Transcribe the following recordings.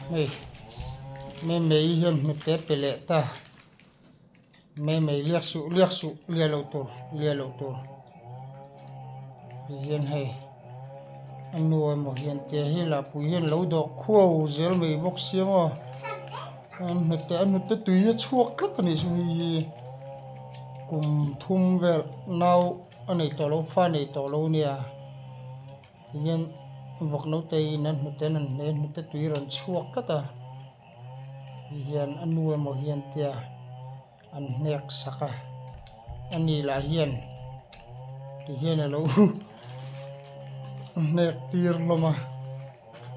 Hey, mẹ mấy hiền một tép bể lệ ta. Mẹ mấy liếc sụ, lia lâu tur. Hiền hay. Anh nuôi một hiền tè hi là bùi hiền lâu đọc khô dễ mấy bốc xiêm à. Anh một tép tùy hết chuộc lắm cái này xui cùng thum về nào anh này tổ lâu pha này tổ lâu nè. Hiền vọc nấu tây nên một tép nên một tép tùy rồi chuộc cái ta. Hiền anh nuôi một hiền tè anh nẹt saka anh đi là hiền thì hiền là lâu nẹt tiệt lo mà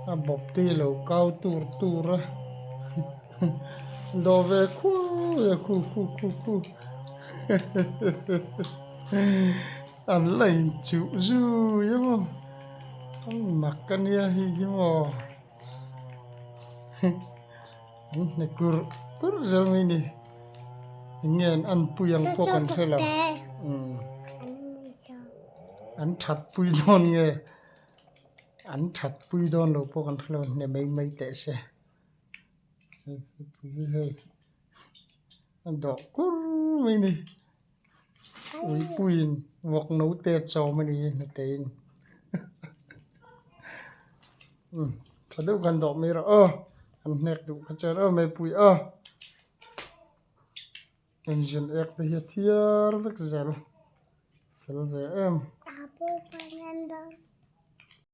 bọc tì lâu cao tur á đồ về khu anh lấy chịu dư chứ mà anh mặc cái này hi mà anh này kur giờ mình đi nghe anh puyang po kan khela anh thật pui don nghe anh thật pui don lo po kan khela ne mấy tệ se pui hơi anh đọc kur mình đi ui pui vọc nấu tê cho mình đi nó tên thật đâu gần đọc mấy rồi anh nẹt đủ cái chơi mấy pui engine ek de hier tier weg zel. Veel weer. Apple, banana.